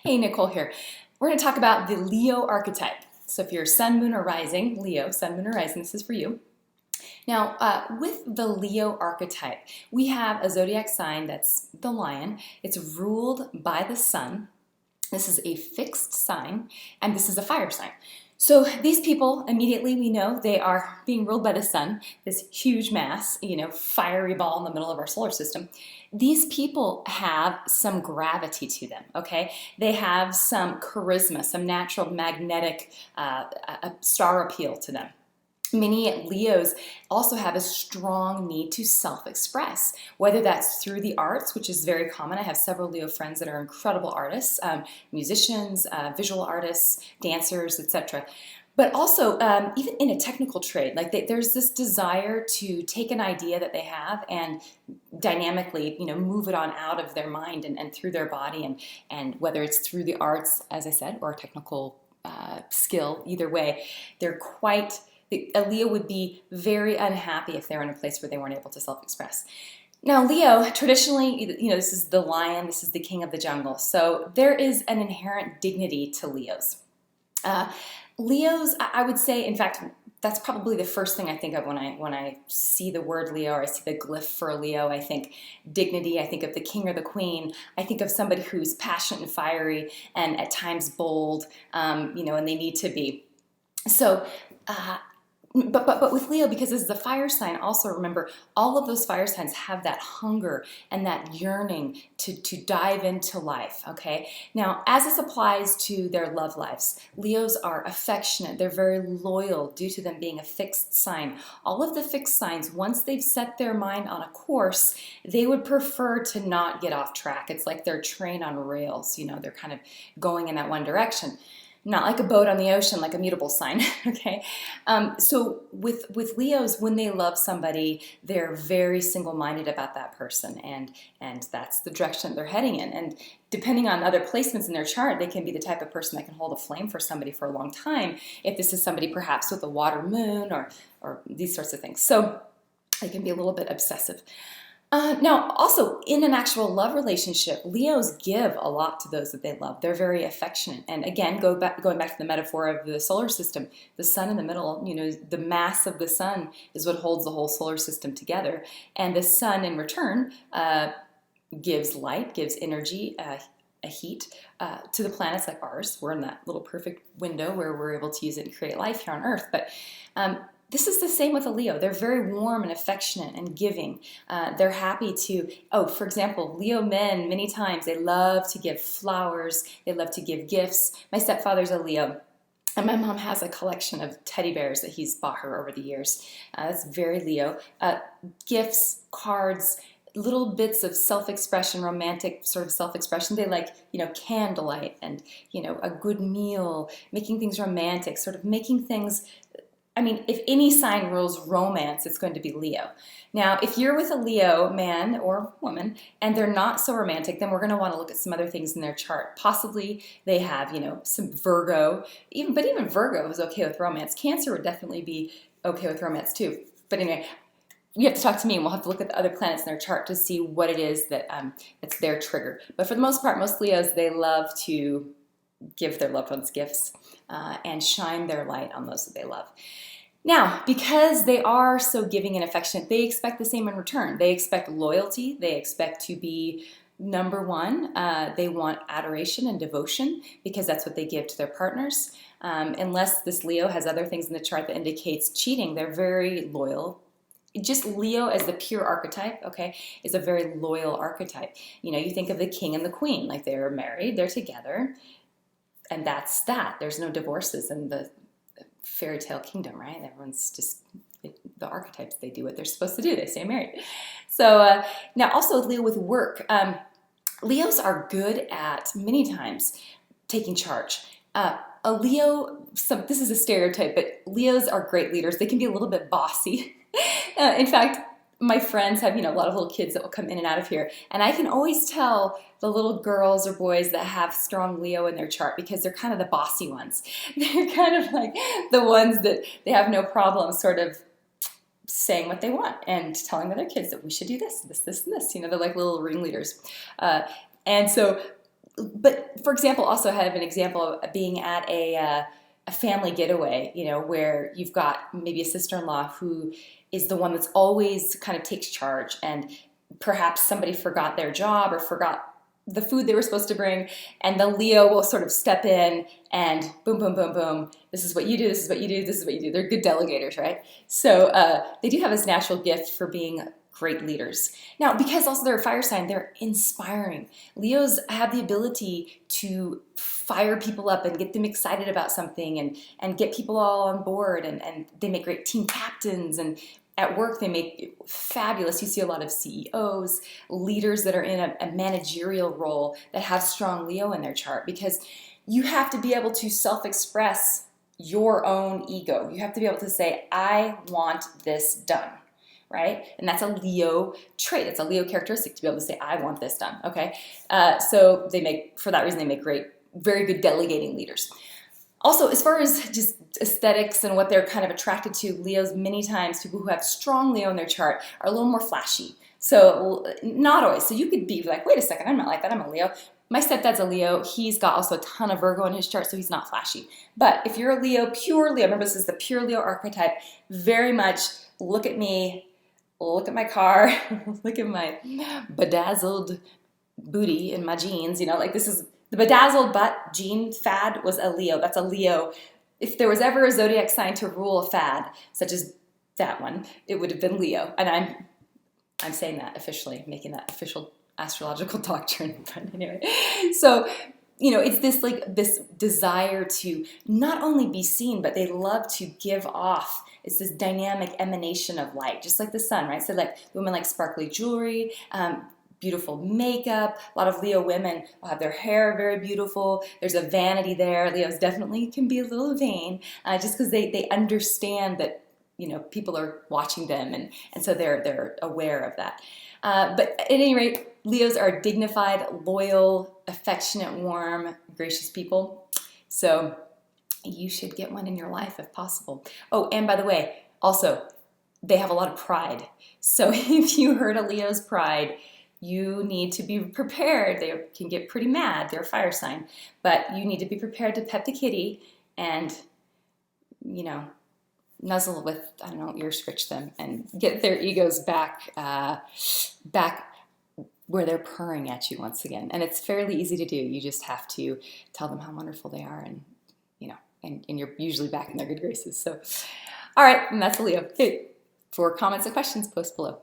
Hey, Nicole here. We're going to talk about the Leo archetype. So if you're sun, moon, or rising, Leo, sun, moon, or rising, this is for you. Now, with the Leo archetype, we have a zodiac sign that's the lion. It's ruled by the sun. This is a fixed sign, and this is a fire sign. So these people, immediately we know they are being ruled by the sun, this huge mass, fiery ball in the middle of our solar system. These people have some gravity to them, okay? They have some charisma, some natural magnetic star appeal to them. Many Leos also have a strong need to self-express, whether that's through the arts, which is very common. I have several Leo friends that are incredible artists, musicians, visual artists, dancers, etc. But also, even in a technical trade, like there's this desire to take an idea that they have and dynamically, move it on out of their mind and through their body, and whether it's through the arts, as I said, or a technical skill, either way, a Leo would be very unhappy if they're in a place where they weren't able to self-express. Now, Leo, traditionally, this is the lion, this is the king of the jungle. So there is an inherent dignity to Leos. Leos, I would say, in fact, that's probably the first thing I think of when I see the word Leo, or I see the glyph for a Leo. I think dignity, I think of the king or the queen. I think of somebody who's passionate and fiery and at times bold, and they need to be. So, But with Leo, because this is a fire sign, also remember all of those fire signs have that hunger and that yearning to dive into life, okay? Now, as this applies to their love lives, Leos are affectionate. They're very loyal due to them being a fixed sign. All of the fixed signs, once they've set their mind on a course, they would prefer to not get off track. It's like their train on rails, they're kind of going in that one direction. Not like a boat on the ocean, like a mutable sign, okay? So with Leos, when they love somebody, they're very single-minded about that person, and that's the direction they're heading in. And depending on other placements in their chart, they can be the type of person that can hold a flame for somebody for a long time, if this is somebody perhaps with a water moon or these sorts of things. So they can be a little bit obsessive. Now, also, in an actual love relationship, Leos give a lot to those that they love. They're very affectionate. And again, going back to the metaphor of the solar system, the sun in the middle, the mass of the sun is what holds the whole solar system together. And the sun, in return, gives light, gives energy, a heat to the planets like ours. We're in that little perfect window where we're able to use it and create life here on Earth. But this is the same with a Leo. They're very warm and affectionate and giving. They're happy to, for example, Leo men, many times, they love to give flowers. They love to give gifts. My stepfather's a Leo, and my mom has a collection of teddy bears that he's bought her over the years. That's very Leo. Gifts, cards, little bits of self-expression, romantic sort of self-expression. They like, candlelight and, a good meal, making things romantic, sort of making things. I mean, if any sign rules romance, it's going to be Leo. Now, if you're with a Leo man or woman and they're not so romantic, then we're going to want to look at some other things in their chart. Possibly they have, some Virgo, but even Virgo is okay with romance. Cancer would definitely be okay with romance too. But anyway, you have to talk to me and we'll have to look at the other planets in their chart to see what it is that's their trigger. But for the most part, most Leos, they love to give their loved ones gifts and shine their light on those that they love. Now, because they are so giving and affectionate, they expect the same in return. They expect loyalty. They expect to be number one. They want adoration and devotion because that's what they give to their partners. Unless this Leo has other things in the chart that indicates cheating, they're very loyal. Just Leo as the pure archetype, okay, is a very loyal archetype. You think of the king and the queen, like they're married, they're together, and that's that. There's no divorces in the fairy tale kingdom, right? Everyone's just, the archetypes, they do what they're supposed to do. They stay married. So now also with Leo with work, Leos are good at many times taking charge. A Leo, this is a stereotype, but Leos are great leaders. They can be a little bit bossy. In fact, my friends have, a lot of little kids that will come in and out of here. And I can always tell the little girls or boys that have strong Leo in their chart because they're kind of the bossy ones. They're kind of like the ones that they have no problem sort of saying what they want and telling other kids that we should do this, this, this, and this. They're like little ringleaders. And so but for example, also have an example of being at a family getaway, you know, where you've got maybe a sister-in-law who is the one that's always kind of takes charge, and perhaps somebody forgot their job or forgot the food they were supposed to bring, and the Leo will sort of step in and boom, boom, boom, boom. This is what you do, this is what you do, this is what you do. They're good delegators, right? So they do have this natural gift for being great leaders. Now, because also they're a fire sign, they're inspiring. Leos have the ability to fire people up and get them excited about something, and get people all on board, and they make great team captains, and at work they make fabulous. You see a lot of CEOs, leaders that are in a managerial role that have strong Leo in their chart, because you have to be able to self-express your own ego. You have to be able to say, I want this done. Right? And that's a Leo trait. It's a Leo characteristic to be able to say, I want this done. Okay. So for that reason, they make very good delegating leaders. Also, as far as just aesthetics and what they're kind of attracted to, Leos, many times, people who have strong Leo in their chart are a little more flashy. So not always. So you could be like, wait a second, I'm not like that. I'm a Leo. My stepdad's a Leo. He's got also a ton of Virgo in his chart, so he's not flashy. But if you're a Leo, pure Leo, remember this is the pure Leo archetype, very much look at me, look at my car, look at my bedazzled booty in my jeans, you know, like this is the bedazzled butt jean fad was a Leo. That's a Leo. If there was ever a zodiac sign to rule a fad, such as that one, it would have been Leo. And I'm saying that officially, making that official astrological doctrine. But anyway, so, you know, it's this desire to not only be seen, but they love to give off. It's this dynamic emanation of light, just like the sun, right? So like women like sparkly jewelry, beautiful makeup. A lot of Leo women will have their hair very beautiful. There's a vanity there. Leos definitely can be a little vain, just because they understand that, you know, people are watching them, and so they're aware of that. But at any rate, Leos are dignified, loyal, affectionate, warm, gracious people. So you should get one in your life if possible. Oh, and by the way, also, they have a lot of pride. So if you hurt a Leo's pride, you need to be prepared. They can get pretty mad. They're a fire sign. But you need to be prepared to pet the kitty and, you know, nuzzle with, I don't know, ear scratch them and get their egos back where they're purring at you once again. And it's fairly easy to do. You just have to tell them how wonderful they are, and, you know, and you're usually back in their good graces. So, all right, and that's a Leo. Okay. For comments and questions, post below.